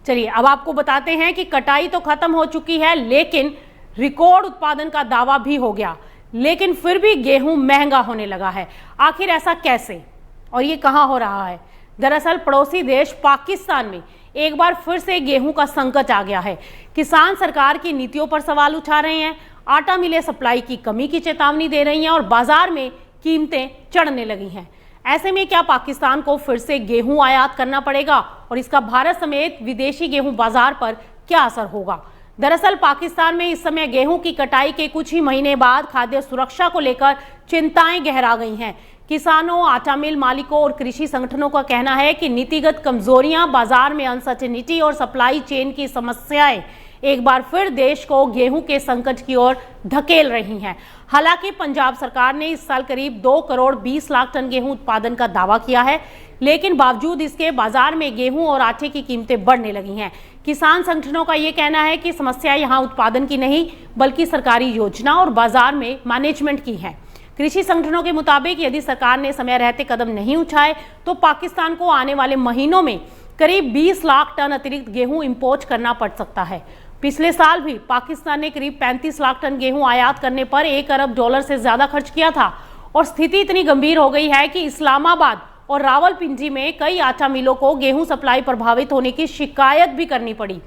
चलिए अब आपको बताते हैं कि कटाई तो खत्म हो चुकी है, लेकिन रिकॉर्ड उत्पादन का दावा भी हो गया, लेकिन फिर भी गेहूं महंगा होने लगा है। आखिर ऐसा कैसे और ये कहां हो रहा है? दरअसल पड़ोसी देश पाकिस्तान में एक बार फिर से गेहूं का संकट आ गया है। किसान सरकार की नीतियों पर सवाल उठा रहे हैं, आटा मिलें सप्लाई की कमी की चेतावनी दे रही हैं और बाजार में कीमतें चढ़ने लगी हैं। ऐसे में क्या पाकिस्तान को फिर से गेहूं आयात करना पड़ेगा और इसका भारत समेत विदेशी गेहूं बाजार पर क्या असर होगा? दरअसल पाकिस्तान में इस समय गेहूं की कटाई के कुछ ही महीने बाद खाद्य सुरक्षा को लेकर चिंताएं गहरा गई हैं। किसानों, आटा मिल मालिकों और कृषि संगठनों का कहना है कि नीतिगत कमजोरियां, बाजार में अनसर्टेनिटी और सप्लाई चेन की समस्याएं एक बार फिर देश को गेहूं के संकट की ओर धकेल रही हैं। हालांकि पंजाब सरकार ने इस साल करीब 2 करोड़ 20 लाख टन गेहूं उत्पादन का दावा किया है, लेकिन बावजूद इसके बाजार में गेहूं और आटे की कीमतें बढ़ने लगी हैं। किसान संगठनों का ये कहना है कि समस्या यहां उत्पादन की नहीं बल्कि सरकारी योजना और बाजार में मैनेजमेंट की है। कृषि संगठनों के मुताबिक यदि सरकार ने समय रहते कदम नहीं उठाए तो पाकिस्तान को आने वाले महीनों में करीब 20 लाख टन अतिरिक्त गेहूं इंपोर्ट करना पड़ सकता है। पिछले साल भी पाकिस्तान ने करीब 35 लाख टन गेहूं आयात करने पर $1 अरब से ज्यादा खर्च किया था और स्थिति इतनी गंभीर हो गई है कि इस्लामाबाद और रावलपिंडी में कई आटा मिलों को गेहूं सप्लाई प्रभावित होने की शिकायत भी करनी पड़ी।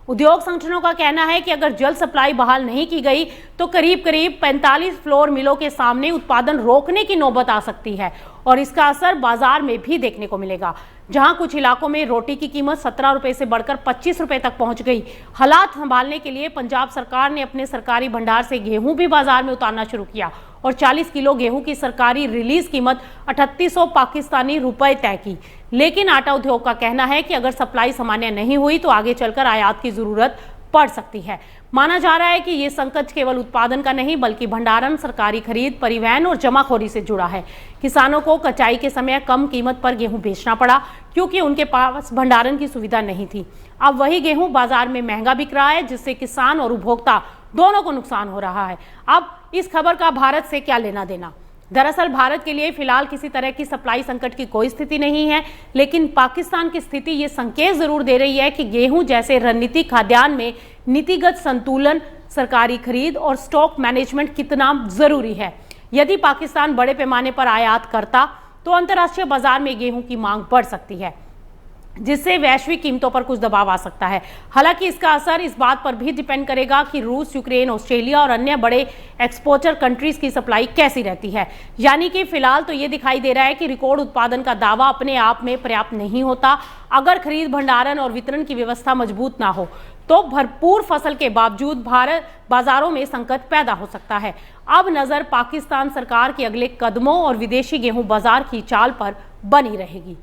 उद्योग संगठनों का कहना है कि अगर जल्द सप्लाई बहाल नहीं की गई तो करीब 45 फ्लोर मिलों के सामने उत्पादन रोकने की नौबत आ सकती है और इसका असर बाजार में भी देखने को मिलेगा, जहां कुछ इलाकों में रोटी की कीमत 17 रुपए से बढ़कर 25 रुपए तक पहुंच गई। हालात संभालने के लिए पंजाब सरकार ने अपने सरकारी भंडार से गेहूं भी बाजार में उतारना शुरू किया और 40 किलो गेहूं की सरकारी रिलीज कीमत 3800 पाकिस्तानी रुपए तय की। लेकिन आटा उद्योग का कहना है कि अगर सप्लाई सामान्य नहीं हुई तो आगे चलकर आयात की जरूरत पड़ सकती है। माना जा रहा है कि ये संकट केवल उत्पादन का नहीं बल्कि भंडारण, सरकारी खरीद, परिवहन और जमाखोरी से जुड़ा है। किसानों को कटाई के समय कम कीमत पर गेहूं बेचना पड़ा क्योंकि उनके पास भंडारण की सुविधा नहीं थी। अब वही गेहूं बाजार में महंगा बिक रहा है, जिससे किसान और उपभोक्ता दोनों को नुकसान हो रहा है। अब इस खबर का भारत से क्या लेना देना? दरअसल भारत के लिए फिलहाल किसी तरह की सप्लाई संकट की कोई स्थिति नहीं है, लेकिन पाकिस्तान की स्थिति ये संकेत जरूर दे रही है कि गेहूं जैसे रणनीतिक खाद्यान्न में नीतिगत संतुलन, सरकारी खरीद और स्टॉक मैनेजमेंट कितना जरूरी है। यदि पाकिस्तान बड़े पैमाने पर आयात करता तो अंतर्राष्ट्रीय बाजार में गेहूं की मांग बढ़ सकती है, जिससे वैश्विक कीमतों पर कुछ दबाव आ सकता है। हालांकि इसका असर इस बात पर भी डिपेंड करेगा कि रूस, यूक्रेन, ऑस्ट्रेलिया और अन्य बड़े एक्सपोर्टर कंट्रीज की सप्लाई कैसी रहती है। यानी कि फिलहाल तो ये दिखाई दे रहा है कि रिकॉर्ड उत्पादन का दावा अपने आप में पर्याप्त नहीं होता। अगर खरीद, भंडारण और वितरण की व्यवस्था मजबूत ना हो तो भरपूर फसल के बावजूद भारत बाजारों में संकट पैदा हो सकता है। अब नजर पाकिस्तान सरकार के अगले कदमों और विदेशी गेहूं बाजार की चाल पर बनी रहेगी।